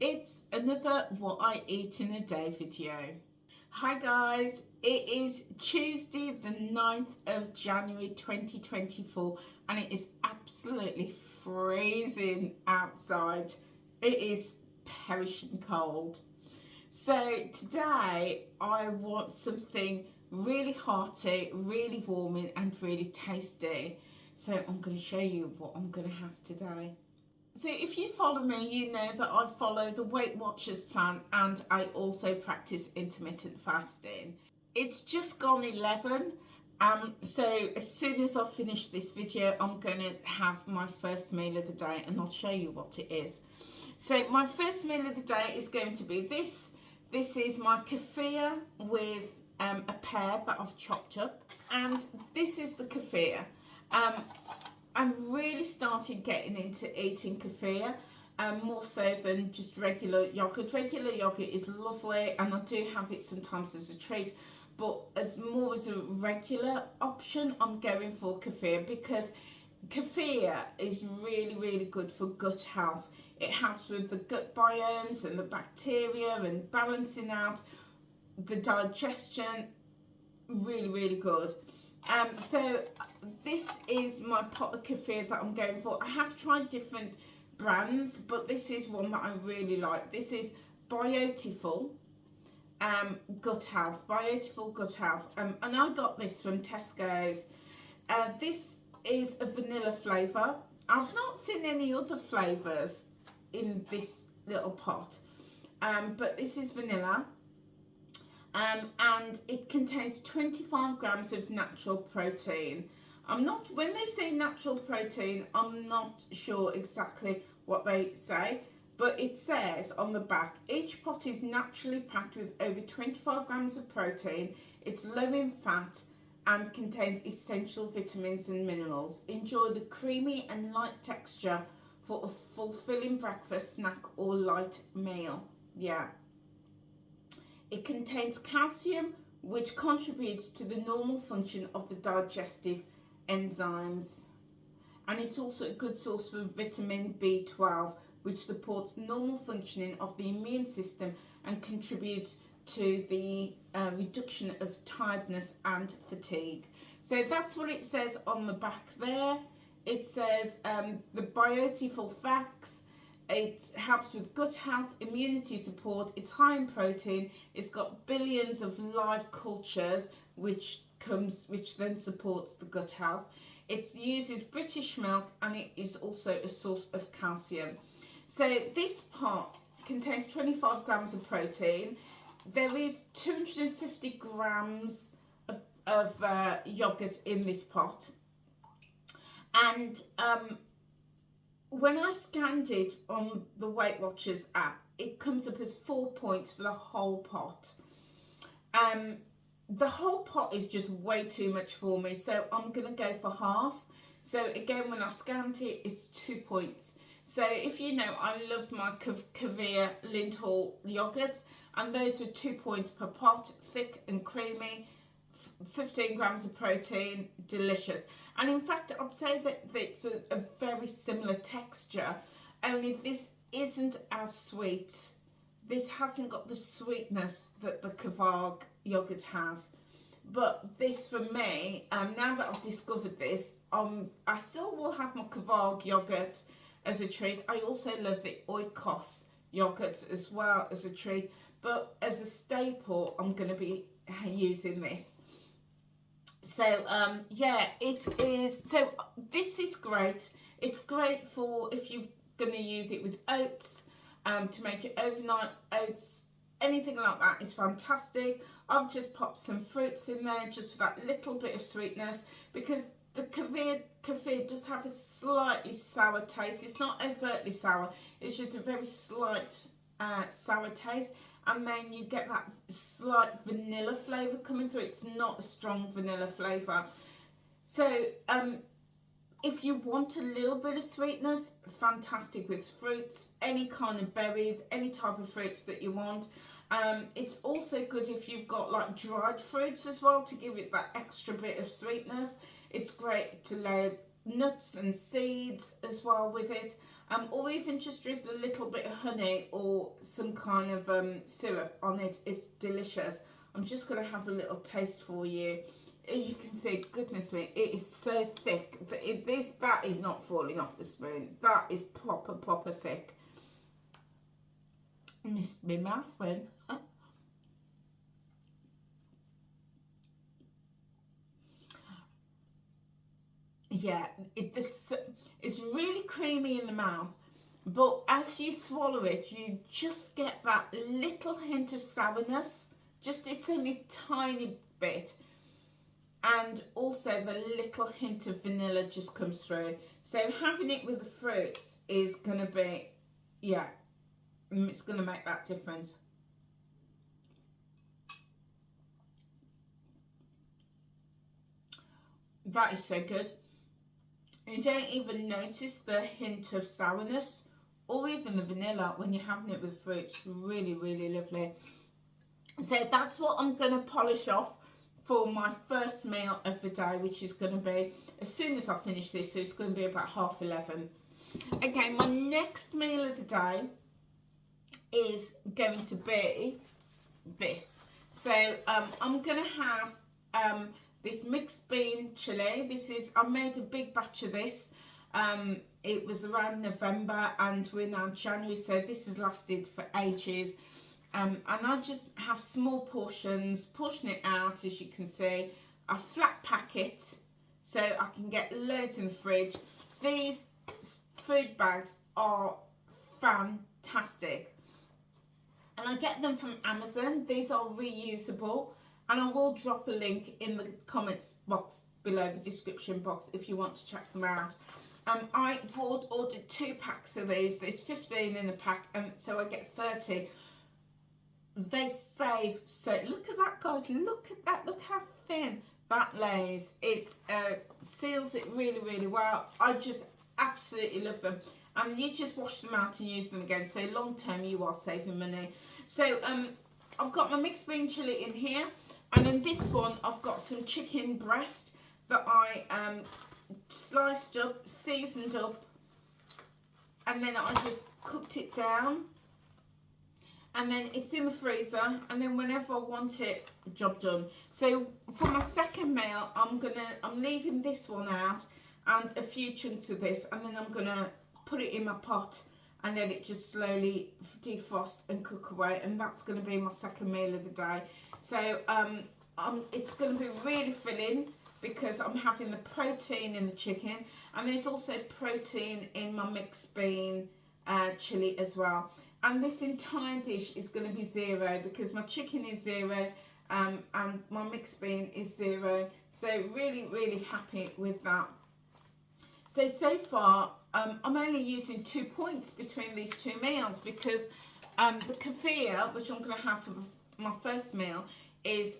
It's another what I eat in a day video. Hi guys, it is Tuesday the 9th of January 2024 and it is absolutely freezing outside. It is perishing cold. So today I want something really hearty, really warming and really tasty. So I'm going to show you what I'm going to have today. So if you follow me, you know that I follow the Weight Watchers plan and I also practice intermittent fasting. It's just gone 11, so as soon as I finish this video, I'm going to have my first meal of the day and I'll show you what it is. So my first meal of the day is going to be this. This is my kefir with a pear that I've chopped up, and this is the kefir. I've really started getting into eating kefir, more so than just regular yogurt. Regular yogurt is lovely and I do have it sometimes as a treat, but as more as a regular option, I'm going for kefir because kefir is really good for gut health. It helps with the gut biomes and the bacteria and balancing out the digestion. Really good. So this is my pot of kefir that I'm going for. I have tried different brands, but this is one that I really like. This is Beautiful Gut Health. Beautiful Gut Health. And I got this from Tesco's. This is a vanilla flavour. I've not seen any other flavours in this little pot, but this is vanilla. And it contains 25 grams of natural protein. When they say natural protein, I'm not sure exactly what they say, but it says on the back, each pot is naturally packed with over 25 grams of protein. It's low in fat and contains essential vitamins and minerals. Enjoy the creamy and light texture for a fulfilling breakfast, snack or light meal. Yeah. It contains calcium, which contributes to the normal function of the digestive enzymes. And it's also a good source for vitamin B12, which supports normal functioning of the immune system and contributes to the reduction of tiredness and fatigue. So that's what it says on the back there. It says the Beautiful facts. It helps with gut health, immunity support. It's high in protein. It's got billions of live cultures, which then supports the gut health. It uses British milk and it is also a source of calcium. So this pot contains 25 grams of protein. There is 250 grams of yogurt in this pot. And when I scanned it on the Weight Watchers app, it comes up as 4 points for the whole pot. The whole pot is just way too much for me, so I'm going to go for half. So again, when I've scanned it, it's 2 points. So if you know, I loved my kefir Lindhall yogurts, and those were 2 points per pot, thick and creamy, 15 grams of protein, delicious. And in fact, I'd say that it's a very similar texture, only this isn't as sweet. This hasn't got the sweetness that the Kvarg yogurt has. But this, for me, now that I've discovered this, I still will have my Kvarg yogurt as a treat. I also love the ENQUIRIES yogurts as well as a treat. But as a staple, I'm going to be using this. So yeah, it is. So this is great. It's great for if you're going to use it with oats, to make it overnight oats, anything like that is fantastic. I've just popped some fruits in there just for that little bit of sweetness, because the kefir does have a slightly sour taste. It's not overtly sour, it's just a very slight sour taste. And then you get that slight vanilla flavour coming through. It's not a strong vanilla flavour. So if you want a little bit of sweetness, fantastic with fruits, any kind of berries, any type of fruits that you want. It's also good if you've got like dried fruits as well, to give it that extra bit of sweetness. It's great to layer nuts and seeds as well with it. or even just drizzle a little bit of honey or some kind of syrup on it. It's delicious. I'm just going to have a little taste for you. You can see, goodness me, it is so thick. That is not falling off the spoon. That is proper thick. Missed me mouth then. Yeah, it's really creamy in the mouth, but as you swallow it, you just get that little hint of sourness. It's only a tiny bit. And also the little hint of vanilla just comes through. So having it with the fruits is going to be, yeah, it's going to make that difference. That is so good. You don't even notice the hint of sourness or even the vanilla when you're having it with fruits. Really, really lovely. So that's what I'm going to polish off for my first meal of the day, which is going to be as soon as I finish this. So it's going to be about 11:30. Okay, my next meal of the day is going to be this. So I'm going to have this mixed bean chili. I made a big batch of this. It was around November and we're now January, so this has lasted for ages. And I just have small portions, portion it out, as you can see. I flat pack it so I can get loads in the fridge. These food bags are fantastic. And I get them from Amazon. These are reusable. And I will drop a link in the comments box below, the description box, if you want to check them out. I ordered 2 packs of these. There's 15 in a pack, and so I get 30. They save so. Look at that, guys. Look at that. Look how thin that lays. It seals it really, really well. I just absolutely love them. And you just wash them out and use them again. So long term, you are saving money. So I've got my mixed bean chili in here. And in this one, I've got some chicken breast that I sliced up, seasoned up, and then I just cooked it down. And then it's in the freezer, and then whenever I want it, job done. So for my second meal, I'm leaving this one out and a few chunks of this, and then I'm gonna put it in my pot and let it just slowly defrost and cook away, and that's gonna be my second meal of the day. So it's going to be really filling because I'm having the protein in the chicken, and there's also protein in my mixed bean chili as well. And this entire dish is going to be 0 because my chicken is 0 and my mixed bean is 0. So really, really happy with that. So far, I'm only using 2 points between these 2 meals because the kefir, which I'm going to have for my first meal, is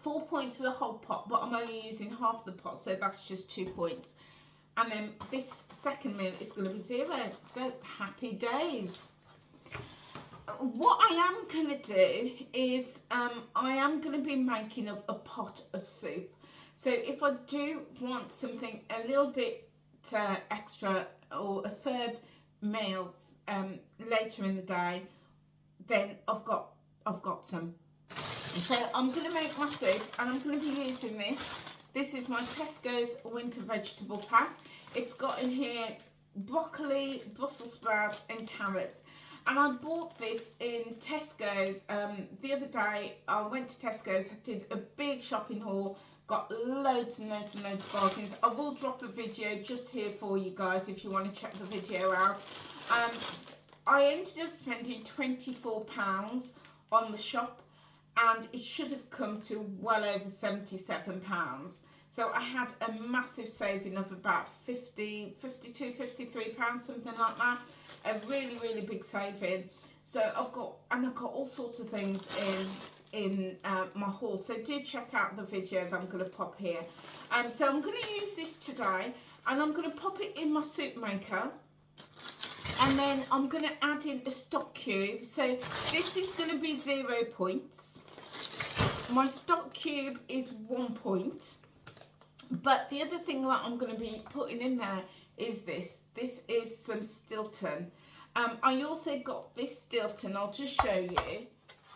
4 points for the whole pot, but I'm only using half the pot, so that's just 2 points. And then this second meal is going to be 0. So happy days. What I am going to do is I am going to be making up a pot of soup. So if I do want something a little bit extra or a third meal later in the day, then I've got some. So I'm going to make my soup, and I'm going to be using this. This is my Tesco's winter vegetable pack. It's got in here broccoli, Brussels sprouts and carrots. And I bought this in Tesco's the other day. I went to Tesco's, did a big shopping haul, got loads and loads and loads of bargains. I will drop a video just here for you guys if you want to check the video out. I ended up spending £24 on the shop, and it should have come to well over £77. So I had a massive saving of about £52, £53, something like that. A really, really big saving. So I've got all sorts of things in my haul. So do check out the video that I'm going to pop here. So I'm going to use this today, and I'm going to pop it in my soup maker. And then I'm going to add in a stock cube. So this is going to be 0 points. My stock cube is 1 point. But the other thing that I'm going to be putting in there is this. This is some Stilton. I also got this Stilton, I'll just show you.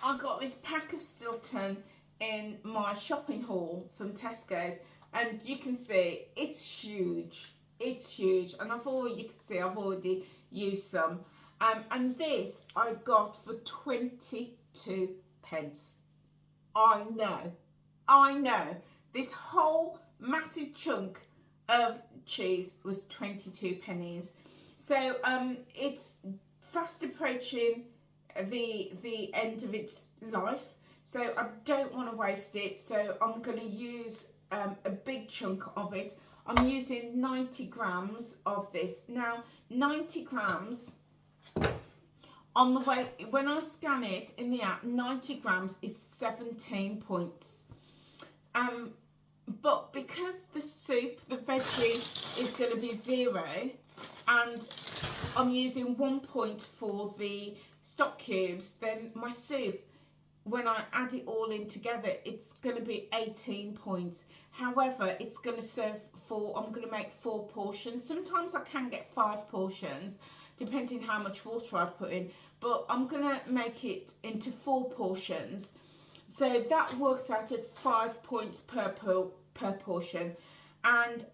I got this pack of Stilton in my shopping haul from Tesco's, and you can see it's huge. It's huge, and you can see I've already used some. And this I got for 22 pence. I know. This whole massive chunk of cheese was 22 pennies. So it's fast approaching the end of its life. So I don't want to waste it. So I'm going to use a big chunk of it. I'm using 90 grams of this. Now, 90 grams on the way, when I scan it in the app, 90 grams is 17 points. But because the soup, the veggie, is going to be 0, and I'm using 1 point for the stock cubes, then my soup, when I add it all in together, it's going to be 18 points. However, it's going to serve I'm going to make 4 portions. Sometimes I can get 5 portions, depending how much water I put in, but I'm going to make it into 4 portions. So that works out at 5 points per portion. And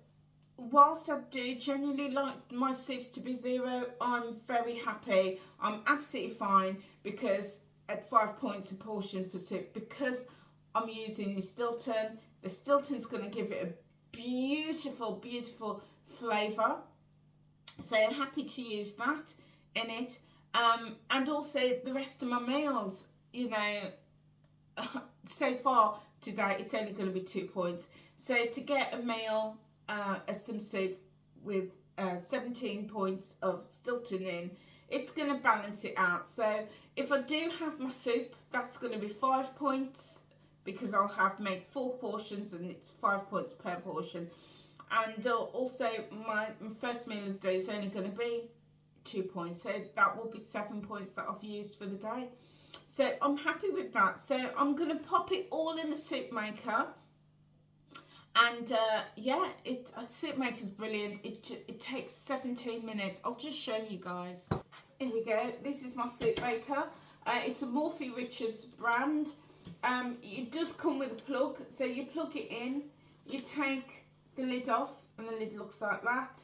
whilst I do generally like my soups to be 0, I'm very happy. I'm absolutely fine, because at 5 points a portion for soup, because I'm using the Stilton. The Stilton's going to give it a beautiful flavour. So happy to use that in it. And also the rest of my meals, you know, so far today it's only going to be 2 points. So to get a meal, some soup with 17 points of Stilton in, it's going to balance it out. So if I do have my soup, that's going to be 5 points, because I'll have made 4 portions and it's 5 points per portion. And also my first meal of the day is only going to be 2 points. So that will be 7 points that I've used for the day. So I'm happy with that. So I'm going to pop it all in the soup maker. And yeah, a soup maker's brilliant. It takes 17 minutes. I'll just show you guys. Here we go. This is my soup maker. It's a Morphy Richards brand. It does come with a plug. So you plug it in, you take the lid off, and the lid looks like that.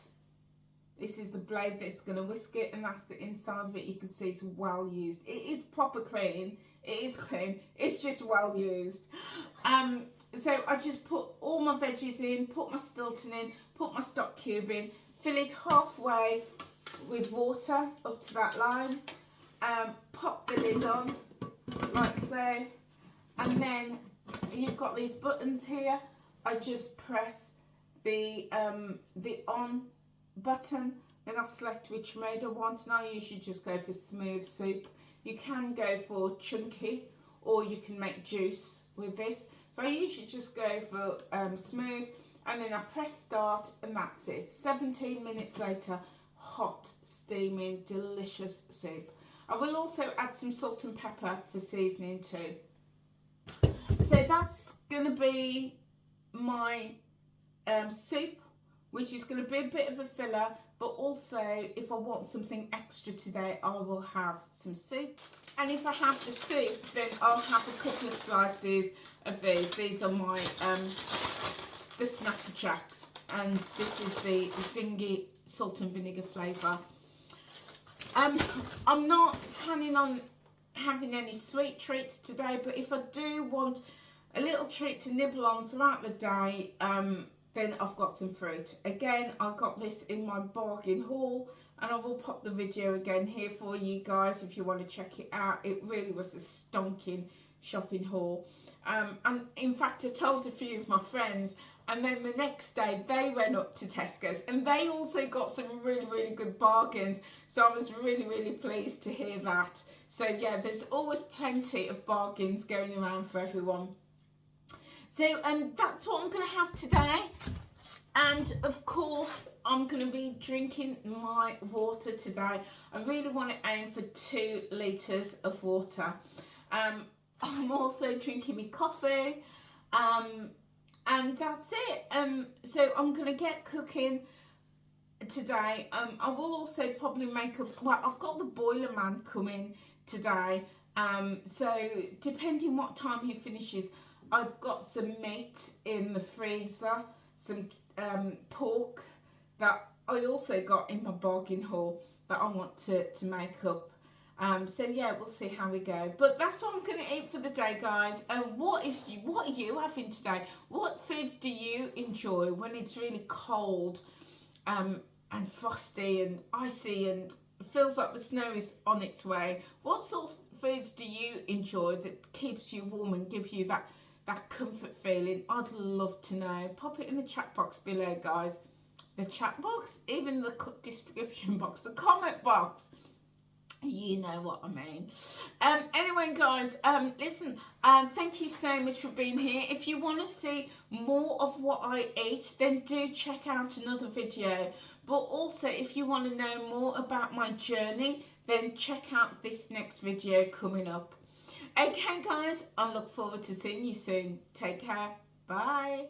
This is the blade that's going to whisk it, and that's the inside of it. You can see it's well used. It is proper clean. It is clean. It's just well used. So I just put all my veggies in, put my Stilton in, put my stock cube in, fill it halfway with water up to that line, pop the lid on like so, and then you've got these buttons here. I just press the on button, then I select which mode I want, and I usually just go for smooth soup. You can go for chunky, or you can make juice with this. So I usually just go for smooth, and then I press start, and that's it. 17 minutes later, hot, steaming, delicious soup. I will also add some salt and pepper for seasoning too. So that's going to be my soup, which is going to be a bit of a filler, but also if I want something extra today, I will have some soup. And if I have the soup, then I'll have a couple of slices of these. These are my the Snapper Jacks, and this is the zingy salt and vinegar flavour. I'm not planning on having any sweet treats today, but if I do want a little treat to nibble on throughout the day, then I've got some fruit. Again, I got this in my bargain haul, and I will pop the video again here for you guys if you want to check it out. It really was a stonking shopping haul. And in fact, I told a few of my friends, and then the next day they went up to Tesco's and they also got some really good bargains. So I was really pleased to hear that. So yeah, there's always plenty of bargains going around for everyone. So that's what I'm going to have today. And of course, I'm going to be drinking my water today. I really want to aim for 2 litres of water. I'm also drinking my coffee. And that's it. So I'm going to get cooking. today. I will also probably make up, well, I've got the boiler man coming today. So depending what time he finishes, I've got some meat in the freezer, some pork that I also got in my bargain haul that I want to make up. So yeah, we'll see how we go. But that's what I'm going to eat for the day, guys. What are you having today? What foods do you enjoy when it's really cold and frosty and icy and feels like the snow is on its way? What sort of foods do you enjoy that keeps you warm and gives you that comfort feeling? I'd love to know. Pop it in the chat box below, guys. The chat box, even the description box, the comment box. You know what I mean. Anyway, guys, listen, thank you so much for being here. If you want to see more of what I eat, then do check out another video. But also, if you want to know more about my journey, then check out this next video coming up. Okay, guys, I look forward to seeing you soon. Take care. Bye.